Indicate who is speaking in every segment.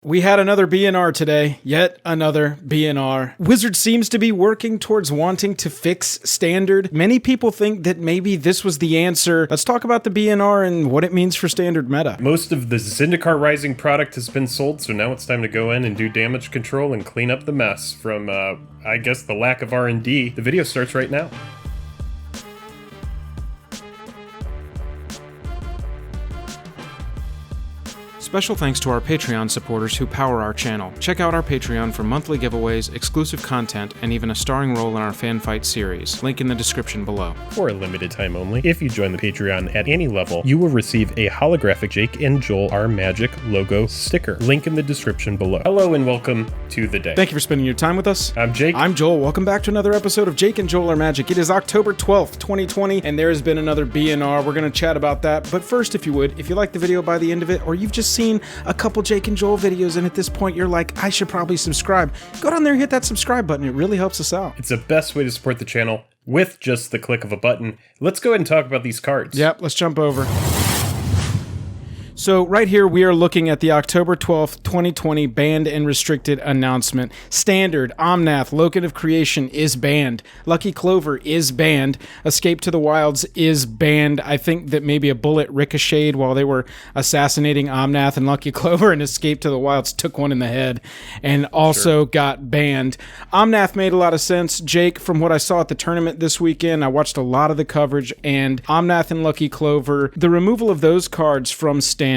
Speaker 1: We had another BNR today, yet another BNR. Wizard seems to be working towards wanting to fix Standard. Many people think that maybe this was the answer. Let's talk about the BNR and what it means for Standard meta.
Speaker 2: Most of the Zendikar Rising product has been sold, so now it's time to go in and do damage control and clean up the mess from, I guess, the lack of R&D. The video starts right now.
Speaker 1: Special thanks to our Patreon supporters who power our channel. Check out our Patreon for monthly giveaways, exclusive content, and even a starring role in our fan fight series. Link in the description below.
Speaker 2: For a limited time only, if you join the Patreon at any level, you will receive a holographic Jake and Joel Are Magic logo sticker. Link in the description below. Hello and welcome to the day.
Speaker 1: Thank you for spending your time with us.
Speaker 2: I'm Jake.
Speaker 1: I'm Joel. Welcome back to another episode of Jake and Joel Are Magic. It is October 12th, 2020, and there has been another BNR. We're going to chat about that. But first, if you would, if you like the video by the end of it, or you've just seen a couple Jake and Joel videos and at this point you're like, I should probably subscribe, go down there and hit that subscribe button. It really helps us out.
Speaker 2: It's the best way to support the channel with just the click of a button. Let's go ahead and talk about these cards.
Speaker 1: Yep, let's jump over. So right here we are looking at the October 12th, 2020 banned and restricted announcement. Standard, Omnath, Locus of Creation is banned. Lucky Clover is banned. Escape to the Wilds is banned. I think that maybe a bullet ricocheted while they were assassinating Omnath, and Lucky Clover and Escape to the Wilds took one in the head and also got banned. Omnath made a lot of sense. Jake, from what I saw at the tournament this weekend, I watched a lot of the coverage, and Omnath and Lucky Clover, the removal of those cards from Standard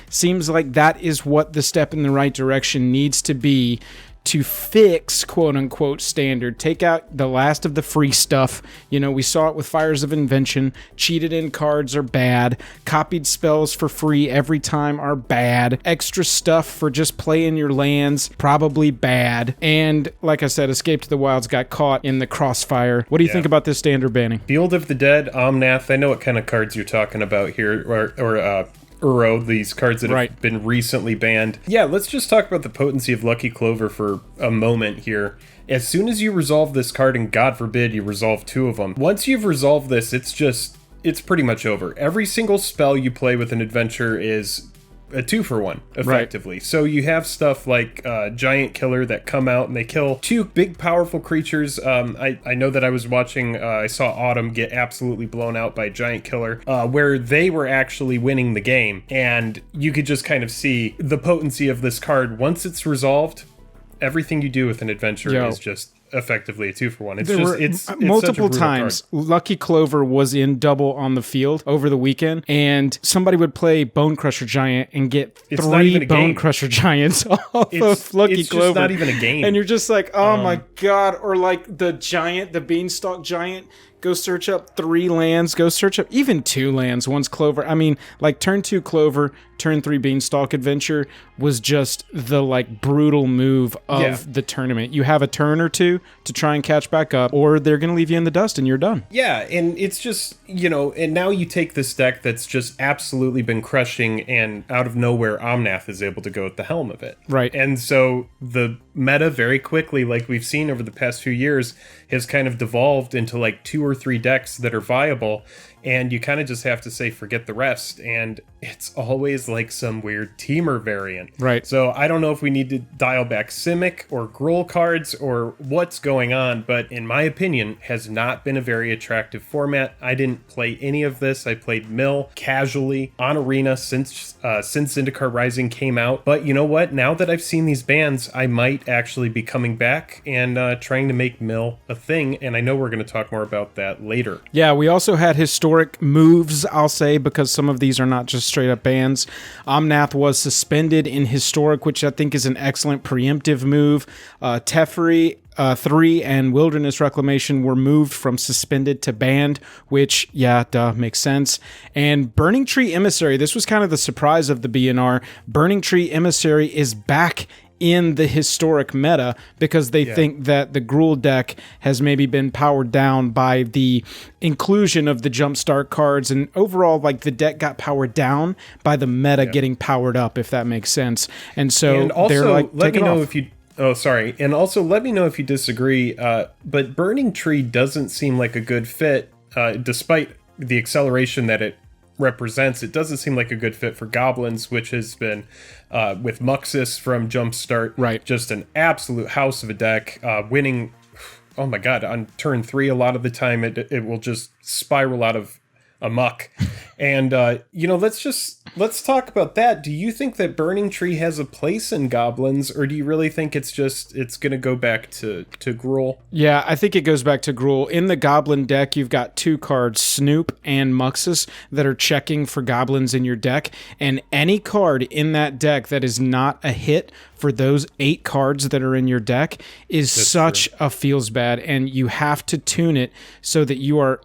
Speaker 1: seems like that is what the step in the right direction needs to be to fix quote-unquote Standard. Take out the last of the free stuff. You know, we saw it with Fires of Invention. Cheated in cards are bad. Copied spells for free every time are bad. Extra stuff for just playing your lands, probably bad. And like I said, Escape to the Wilds got caught in the crossfire. What do you think about this Standard banning?
Speaker 2: Field of the Dead, Omnath, I know what kind of cards you're talking about here, or Uro, these cards that have been recently banned. Yeah, let's just talk about the potency of Lucky Clover for a moment here. As soon as you resolve this card, and God forbid you resolve two of them, once you've resolved this, it's pretty much over. Every single spell you play with an adventure is a 2-for-1, effectively. Right. So you have stuff like Giant Killer that come out and they kill two big powerful creatures. I know that I was watching, I saw Autumn get absolutely blown out by Giant Killer, where they were actually winning the game. And you could just kind of see the potency of this card. Once it's resolved, everything you do with an adventure is just effectively a 2-for-1. It's
Speaker 1: multiple times Lucky Clover was in double on the field over the weekend, and somebody would play Bone Crusher Giant and get three Bone Crusher Giants off of Lucky Clover.
Speaker 2: It's just not even a game.
Speaker 1: And you're just like, oh my god. Or like the Giant, the Beanstalk Giant, go search up 3 lands, go search up even 2 lands, one's Clover. I mean, like turn 2 Clover, turn 3 Beanstalk Adventure was just the like brutal move of the tournament. You have a turn or two to try and catch back up, or they're going to leave you in the dust and you're done.
Speaker 2: Yeah, and it's just, you know, and now you take this deck that's just absolutely been crushing, and out of nowhere, Omnath is able to go at the helm of it.
Speaker 1: Right.
Speaker 2: And so the meta very quickly, like we've seen over the past few years, has kind of devolved into like 2 or 3 decks that are viable, and you kind of just have to say forget the rest, and it's always like some weird teamer variant.
Speaker 1: Right.
Speaker 2: So I don't know if we need to dial back Simic or Gruul cards or what's going on, but in my opinion, has not been a very attractive format. I didn't play any of this. I played Mill casually on Arena since Zendikar Rising came out. But you know what? Now that I've seen these bans, I might actually be coming back and trying to make Mill a thing, and I know we're going to talk more about that later.
Speaker 1: Yeah, we also had historic moves, I'll say, because some of these are not just straight up bans. Omnath was suspended in historic, which I think is an excellent preemptive move. Teferi 3 and Wilderness Reclamation were moved from suspended to banned, which, makes sense. And Burning Tree Emissary, this was kind of the surprise of the BNR. Burning Tree Emissary is back in the historic meta because they think that the Gruul deck has maybe been powered down by the inclusion of the jumpstart cards, and overall, like, the deck got powered down by the meta getting powered up, if that makes sense. And so
Speaker 2: and also,
Speaker 1: they're like,
Speaker 2: let me know
Speaker 1: off.
Speaker 2: if you. Oh, sorry. And also, let me know if you disagree. But Burning Tree doesn't seem like a good fit, despite the acceleration that it represents, it doesn't seem like a good fit for goblins, which has been with Muxus from Jumpstart,
Speaker 1: right,
Speaker 2: just an absolute house of a deck, winning. Oh my god, on turn 3 a lot of the time it will just spiral out of amok. And let's talk about that. Do you think that Burning Tree has a place in goblins, or do you really think it's going to go back to Gruul?
Speaker 1: Yeah, I think it goes back to Gruul. In the goblin deck, you've got 2 cards, Snoop and Muxus, that are checking for goblins in your deck, and any card in that deck that is not a hit for those 8 cards that are in your deck is a feels bad, and you have to tune it so that you are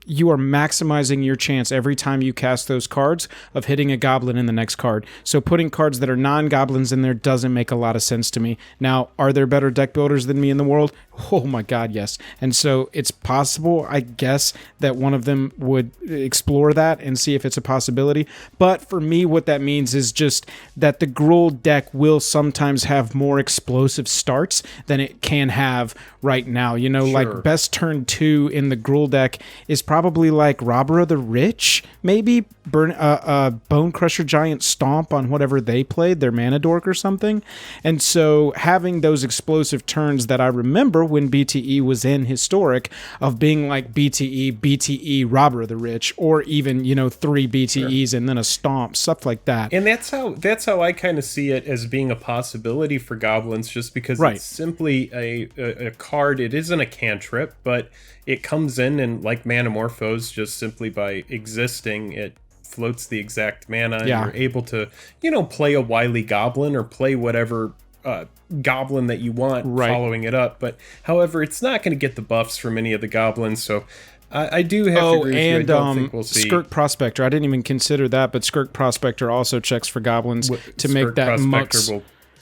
Speaker 1: maximizing your chance every time you cast those cards of hitting a goblin in the next card. So putting cards that are non-goblins in there doesn't make a lot of sense to me. Now, are there better deck builders than me in the world? Oh my god, yes. And so it's possible, I guess, that one of them would explore that and see if it's a possibility. But for me, what that means is just that the Gruul deck will sometimes have more explosive starts than it can have right now. You know, like best turn 2 in the Gruul deck is probably like Robber of the Rich, maybe Bone Crusher Giant Stomp on whatever they played, their Mana Dork or something. And so having those explosive turns that I remember when BTE was in Historic of being like BTE, Robber of the Rich, or even, 3 BTEs and then a Stomp, stuff like that.
Speaker 2: And that's how I kind of see it as being a possibility for goblins, just because it's simply a card. It isn't a cantrip, but it comes in and, like Manamorphose, just simply by existing, it floats the exact mana, and you're able to, play a Wily Goblin or play whatever goblin that you want following it up. But however, it's not going to get the buffs from any of the goblins, so I do have to agree with you. I don't think we'll see.
Speaker 1: Skirk Prospector, I didn't even consider that, but Skirk Prospector also checks for goblins to make that Mux.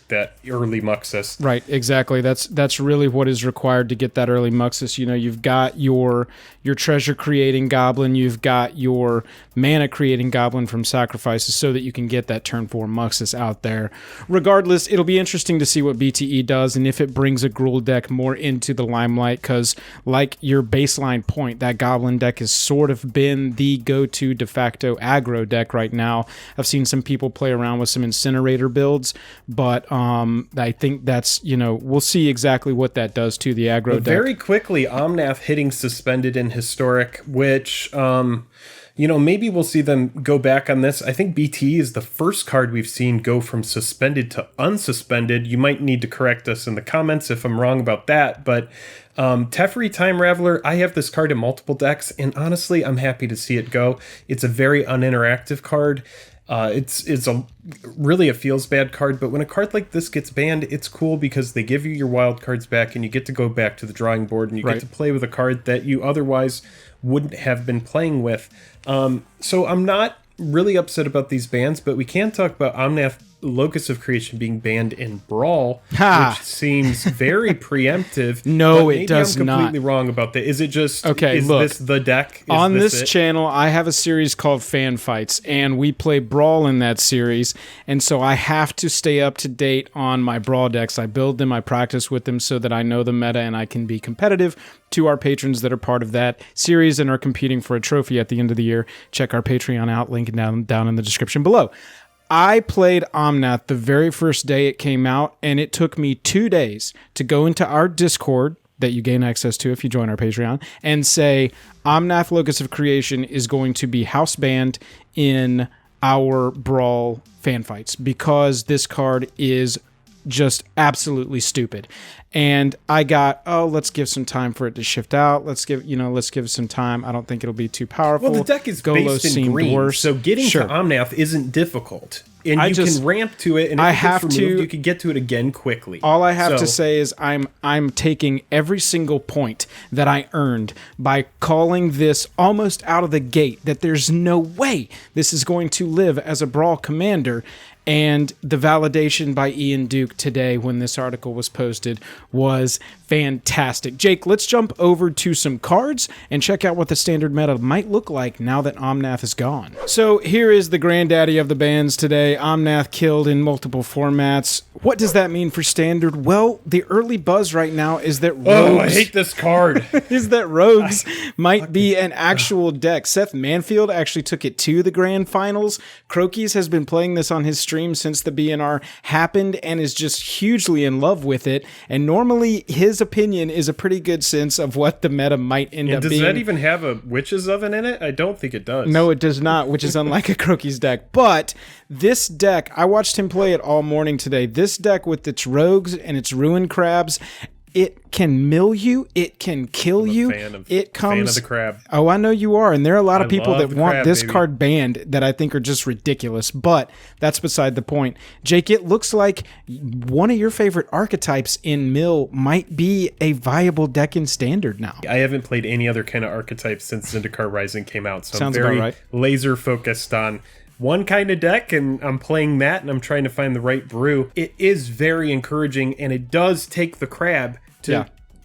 Speaker 2: That early Muxus.
Speaker 1: Right, exactly. That's really what is required to get that early Muxus. You've got your treasure creating goblin, you've got your mana creating goblin from sacrifices so that you can get that turn 4 Muxus out there. Regardless, it'll be interesting to see what BTE does and if it brings a Gruul deck more into the limelight, because like your baseline point, that goblin deck has sort of been the go-to de facto aggro deck right now. I've seen some people play around with some incinerator builds, but I think that's, we'll see exactly what that does to the aggro deck.
Speaker 2: Very quickly, Omnath hitting suspended in Historic, which, maybe we'll see them go back on this. I think BT is the first card we've seen go from suspended to unsuspended. You might need to correct us in the comments if I'm wrong about that, but Teferi Time Raveler, I have this card in multiple decks, and honestly, I'm happy to see it go. It's a very uninteractive card. It's really a feels bad card, but when a card like this gets banned, it's cool because they give you your wild cards back and you get to go back to the drawing board and you get to play with a card that you otherwise wouldn't have been playing with. So I'm not really upset about these bans, but we can talk about Omnath Locus of Creation being banned in Brawl, which seems very preemptive.
Speaker 1: No, it does not.
Speaker 2: I'm completely wrong about that. Is it just,
Speaker 1: is
Speaker 2: this the deck?
Speaker 1: On this channel, I have a series called Fan Fights, and we play Brawl in that series, and so I have to stay up to date on my Brawl decks. I build them, I practice with them so that I know the meta and I can be competitive to our patrons that are part of that series and are competing for a trophy at the end of the year. Check our Patreon out, link down in the description below. I played Omnath the very first day it came out, and it took me 2 days to go into our Discord that you gain access to if you join our Patreon and say, Omnath Locus of Creation is going to be house banned in our Brawl fan fights because this card is just absolutely stupid. And I got, let's give some time for it to shift out. Let's give some time. I don't think it'll be too powerful.
Speaker 2: Well, the deck is based in green,
Speaker 1: worse.
Speaker 2: So getting to Omnath isn't difficult. And you can ramp to it, and if it gets removed, you can get to it again quickly.
Speaker 1: All I have to say is I'm taking every single point that I earned by calling this almost out of the gate that there's no way this is going to live as a Brawl commander. And the validation by Ian Duke today when this article was posted was fantastic. Jake, let's jump over to some cards and check out what the standard meta might look like now that Omnath is gone. So here is the granddaddy of the bans today. Omnath killed in multiple formats. What does that mean for standard? Well, the early buzz right now is that Rogues...
Speaker 2: Oh, I hate this card.
Speaker 1: is that Rogues might be an actual deck. Seth Manfield actually took it to the grand finals. Crokies has been playing this on his stream since the BNR happened and is just hugely in love with it. And normally his opinion is a pretty good sense of what the meta might end up being.
Speaker 2: Does that even have a Witch's Oven in it? I don't think it does.
Speaker 1: No, it does not, which is unlike a Crokies deck. But this deck, I watched him play it all morning today. This deck with its Rogues and its Ruin Crabs, it can mill you. It can kill you.
Speaker 2: Fan of the crab.
Speaker 1: Oh, I know you are. And there are a lot of people that want
Speaker 2: crab,
Speaker 1: this
Speaker 2: baby.
Speaker 1: card banned that I think are just ridiculous. But that's beside the point. Jake, it looks like one of your favorite archetypes in mill might be a viable deck in standard now.
Speaker 2: I haven't played any other kind of archetype since Zendikar Rising came out. So
Speaker 1: Sounds
Speaker 2: I'm very
Speaker 1: about right.
Speaker 2: laser focused on one kind of deck, and I'm playing that, and I'm trying to find the right brew. It is very encouraging, and it does take the crab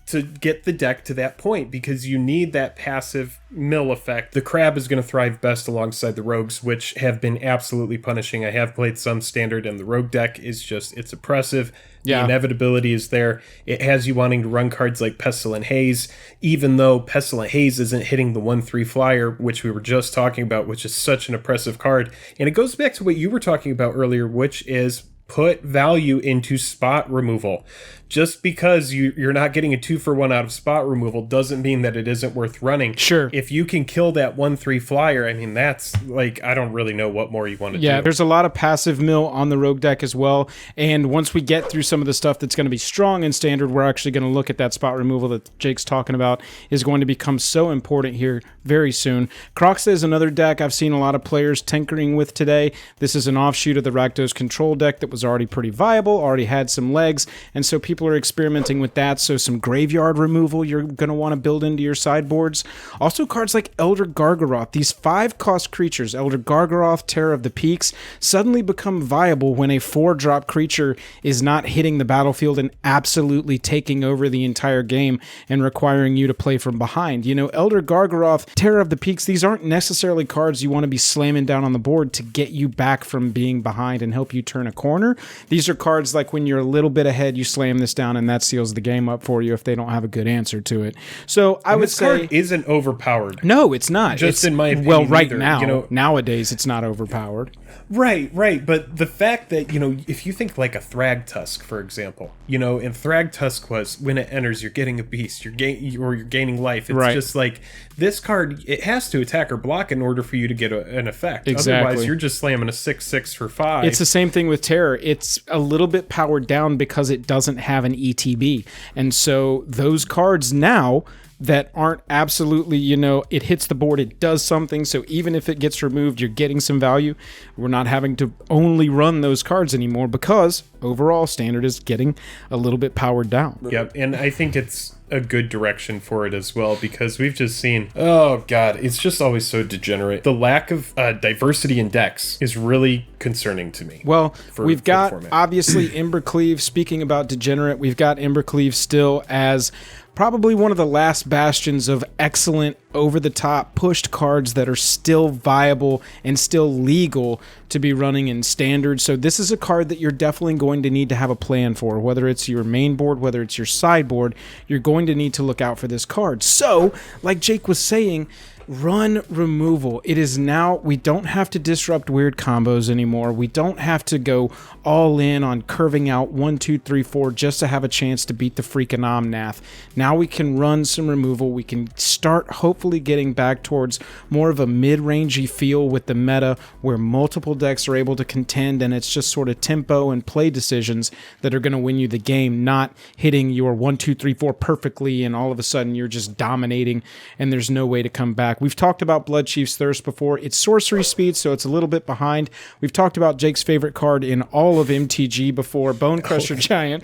Speaker 2: to get the deck to that point, because you need that passive mill effect. The crab is going to thrive best alongside the rogues, which have been absolutely punishing. I have played some standard, and the rogue deck is just, it's oppressive. The inevitability is there. It has you wanting to run cards like Pestilent Haze, even though Pestilent Haze isn't hitting the 1/3 flyer, which we were just talking about, which is such an oppressive card. And it goes back to what you were talking about earlier, which is put value into spot removal. Just because you're not getting a 2-for-1 out of spot removal doesn't mean that it isn't worth running.
Speaker 1: Sure.
Speaker 2: If you can kill that 1/3 flyer, I mean, that's like, I don't really know what more you want to do.
Speaker 1: Yeah, there's a lot of passive mill on the rogue deck as well. And once we get through some of the stuff that's going to be strong in standard, we're actually going to look at that spot removal that Jake's talking about is going to become so important here very soon. Croxa is another deck I've seen a lot of players tinkering with today. This is an offshoot of the Rakdos control deck that was already pretty viable, already had some legs, and so people are experimenting with that. So some graveyard removal you're going to want to build into your sideboards. Also cards like Elder Gargaroth. These 5-cost creatures, Elder Gargaroth, Terror of the Peaks, suddenly become viable when a 4-drop creature is not hitting the battlefield and absolutely taking over the entire game and requiring you to play from behind. You know, Elder Gargaroth, Terror of the Peaks, these aren't necessarily cards you want to be slamming down on the board to get you back from being behind and help you turn a corner. These are cards like when you're a little bit ahead, you slam this down and that seals the game up for you if they don't have a good answer to it. So I would say...
Speaker 2: This card isn't overpowered.
Speaker 1: No, it's not.
Speaker 2: Just in my opinion.
Speaker 1: Well, right
Speaker 2: either.
Speaker 1: now,
Speaker 2: you know,
Speaker 1: nowadays, it's not overpowered.
Speaker 2: Right. But the fact that, you know, if you think like a Thragtusk, for example, you know, and Thragtusk was when it enters, you're getting a beast, you're gaining life. It's just like this card, it has to attack or block in order for you to get an effect.
Speaker 1: Exactly.
Speaker 2: Otherwise, you're just slamming a 6/6 for 5.
Speaker 1: It's the same thing with Terror. It's a little bit powered down because it doesn't have an ETB. And so those cards now that aren't absolutely, you know, it hits the board, it does something, so even if it gets removed, you're getting some value. We're not having to only run those cards anymore because overall standard is getting a little bit powered down.
Speaker 2: Yep, and I think it's a good direction for it as well, because we've just seen, oh god, it's just always so degenerate. The lack of diversity in decks is really concerning to me.
Speaker 1: Well, we've got obviously Embercleave. Speaking about degenerate, we've got Embercleave still as probably one of the last bastions of excellent over-the-top pushed cards that are still viable and still legal to be running in standard. So this is a card that you're definitely going to need to have a plan for. Whether it's your main board, whether it's your sideboard, you're going to need to look out for this card. So, like Jake was saying, run removal. It is now, we don't have to disrupt weird combos anymore. We don't have to go all in on curving out 1, 2, 3, 4 just to have a chance to beat the freaking Omnath. Now we can run some removal. We can start hopefully getting back towards more of a mid-rangey feel with the meta where multiple decks are able to contend, and it's just sort of tempo and play decisions that are going to win you the game, not hitting your 1, 2, 3, 4 perfectly and all of a sudden you're just dominating and there's no way to come back. We've talked about Blood Chief's Thirst before. It's sorcery speed, so it's a little bit behind. We've talked about Jake's favorite card in all of MTG before, Bone Crusher Giant.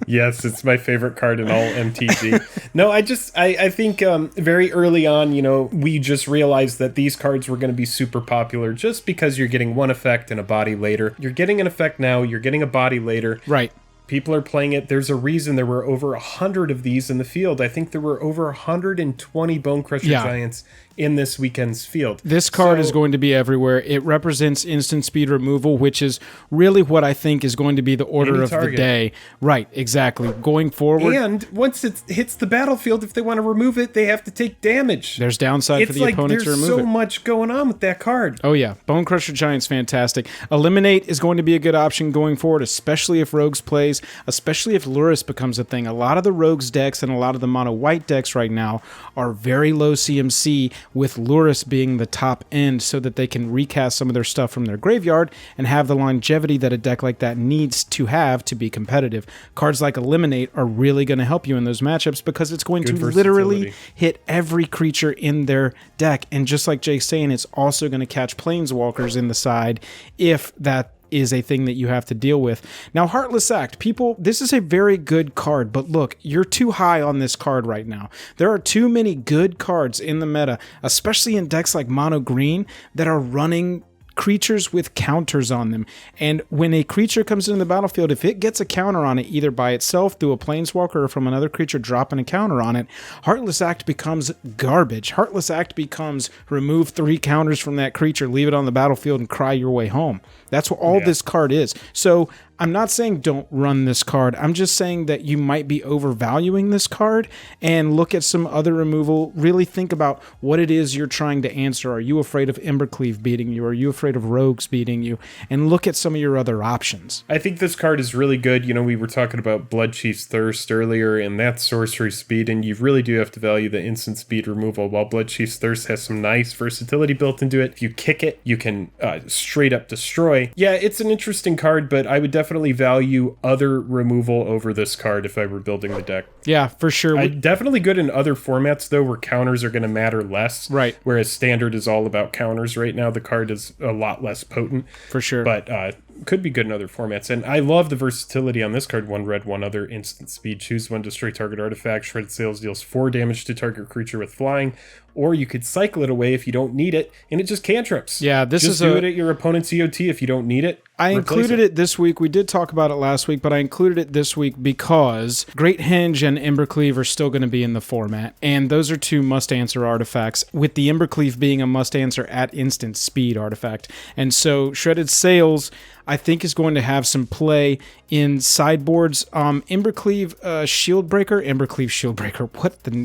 Speaker 2: Yes, it's my favorite card in all MTG. No, I think very early on, you know, we just realized that these cards were going to be super popular just because you're getting one effect and a body later. You're getting an effect now, you're getting a body later.
Speaker 1: Right.
Speaker 2: People are playing it. There's a reason there were over 100 of these in the field. I think there were over 120 Bone Crusher Giants in this weekend's field.
Speaker 1: This card is going to be everywhere. It represents instant speed removal, which is really what I think is going to be the order of the day. Right, exactly. Going forward.
Speaker 2: And once it hits the battlefield, if they want to remove it, they have to take damage.
Speaker 1: There's downside for the opponent to remove it.
Speaker 2: There's so much going on with that card.
Speaker 1: Oh yeah, Bone Crusher Giant's fantastic. Eliminate is going to be a good option going forward, especially if Rogues plays, especially if Lurrus becomes a thing. A lot of the Rogues decks and a lot of the mono white decks right now are very low CMC, with Lurrus being the top end so that they can recast some of their stuff from their graveyard and have the longevity that a deck like that needs to have to be competitive. Cards like Eliminate are really going to help you in those matchups because it's going to literally hit every creature in their deck. And just like Jake's saying, it's also going to catch Planeswalkers in the side if that is a thing that you have to deal with. Now, Heartless Act, people, this is a very good card, but look, you're too high on this card right now. There are too many good cards in the meta, especially in decks like Mono Green, that are running creatures with counters on them. And when a creature comes into the battlefield, if it gets a counter on it, either by itself through a planeswalker or from another creature dropping a counter on it, Heartless Act becomes garbage. Heartless Act becomes remove 3 counters from that creature, leave it on the battlefield, and cry your way home. That's what all this card is. So I'm not saying don't run this card. I'm just saying that you might be overvaluing this card and look at some other removal. Really think about what it is you're trying to answer. Are you afraid of Embercleave beating you? Are you afraid of Rogues beating you? And look at some of your other options.
Speaker 2: I think this card is really good. You know, we were talking about Bloodchief's Thirst earlier, and that's sorcery speed, and you really do have to value the instant speed removal. While Bloodchief's Thirst has some nice versatility built into it, if you kick it, you can straight up destroy. Yeah, it's an interesting card, but I would definitely value other removal over this card if I were building the deck.
Speaker 1: Yeah, for sure.
Speaker 2: Definitely good in other formats, though, where counters are going to matter less.
Speaker 1: Right.
Speaker 2: Whereas Standard is all about counters right now. The card is a lot less potent.
Speaker 1: For sure.
Speaker 2: But could be good in other formats. And I love the versatility on this card. 1 red, 1 other, instant speed. Choose 1, destroy target artifact. Shredded Sails deals 4 damage to target creature with flying. Or you could cycle it away if you don't need it, and it just cantrips.
Speaker 1: Yeah, this
Speaker 2: just
Speaker 1: is
Speaker 2: do it at your opponent's EOT if you don't need it.
Speaker 1: I included it this week. We did talk about it last week, but I included it this week because Great Henge and Embercleave are still going to be in the format, and those are 2 must-answer artifacts, with the Embercleave being a must-answer at instant speed artifact. And so Shredded Sails, I think, is going to have some play in sideboards. Embercleave Shieldbreaker.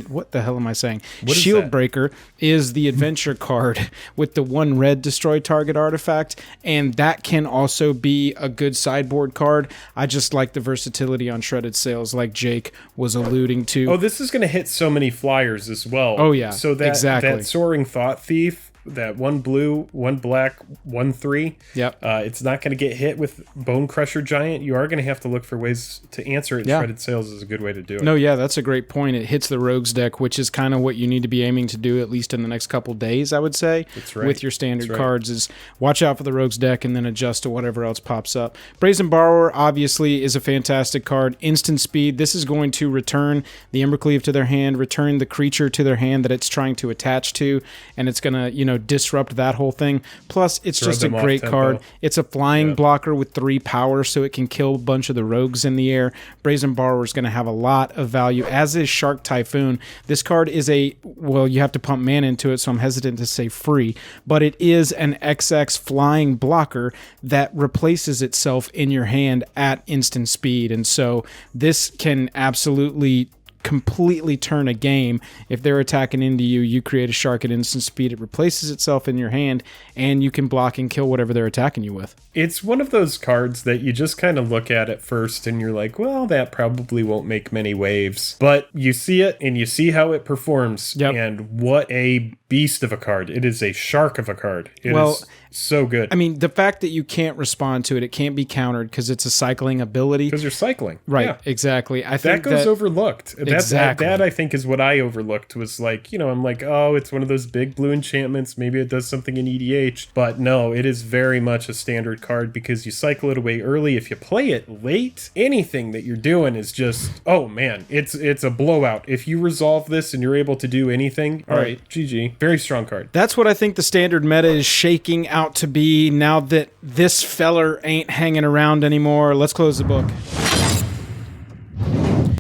Speaker 1: What the hell am I saying? Shieldbreaker is the adventure card with the 1 red destroy target artifact, and that can also be a good sideboard card. I just like the versatility on Shredded Sails, like Jake was alluding to.
Speaker 2: Oh, this is going to hit so many flyers as well.
Speaker 1: Oh yeah,
Speaker 2: so that Soaring Thought Thief, that 1 blue, 1 black, 1 3.
Speaker 1: Yep.
Speaker 2: It's not going to get hit with Bone Crusher Giant. You are going to have to look for ways to answer it. Yeah. Shredded Sails is a good way to do it.
Speaker 1: No, yeah, that's a great point. It hits the Rogues deck, which is kind of what you need to be aiming to do, at least in the next couple days, I would say.
Speaker 2: That's right.
Speaker 1: With your standard cards, is watch out for the Rogues deck and then adjust to whatever else pops up. Brazen Borrower, obviously, is a fantastic card. Instant speed. This is going to return the Embercleave to their hand, return the creature to their hand that it's trying to attach to, and it's going to, disrupt that whole thing. Plus, it's just a great card. It's a flying blocker with 3 power, so it can kill a bunch of the Rogues in the air. Brazen Borrower is going to have a lot of value, as is Shark Typhoon. This card is you have to pump mana into it, so I'm hesitant to say free, but it is an XX flying blocker that replaces itself in your hand at instant speed, and so this can absolutely completely turn a game. If they're attacking into you, you create a shark at instant speed, it replaces itself in your hand, and you can block and kill whatever they're attacking you with.
Speaker 2: It's one of those cards that you just kind of look at first and you're like, well, that probably won't make many waves. But you see it and you see how it performs.
Speaker 1: Yep.
Speaker 2: And what a beast of a card. It is a shark of a card. It is so good.
Speaker 1: I mean, the fact that you can't respond to it, it can't be countered because it's a cycling ability.
Speaker 2: Because you're cycling.
Speaker 1: Right,
Speaker 2: yeah.
Speaker 1: Exactly. I think
Speaker 2: that goes overlooked.
Speaker 1: Exactly.
Speaker 2: That I think is what I overlooked, was like, I'm like, oh, it's one of those big blue enchantments. Maybe it does something in EDH. But no, it is very much a standard card because you cycle it away early. If you play it late, anything that you're doing is just, oh man, it's a blowout. If you resolve this and you're able to do anything, all right, GG. Very strong card.
Speaker 1: That's what I think the standard meta is shaking out to be now that this feller ain't hanging around anymore. Let's close the book.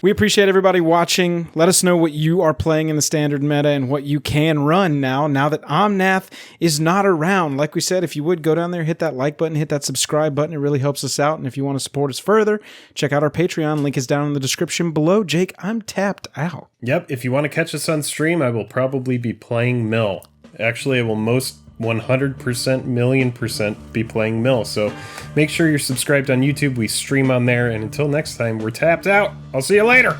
Speaker 1: We appreciate everybody watching. Let us know what you are playing in the standard meta and what you can run now that Omnath is not around. Like we said, if you would go down there, hit that like button, hit that subscribe button. It really helps us out. And if you want to support us further, check out our Patreon. Link is down in the description below. Jake, I'm tapped out.
Speaker 2: Yep, if you want to catch us on stream, I will probably be playing Mill. Actually, I will most 100% million percent be playing Mill, so make sure you're subscribed on YouTube. We stream on there, and until next time, we're tapped out. I'll see you later.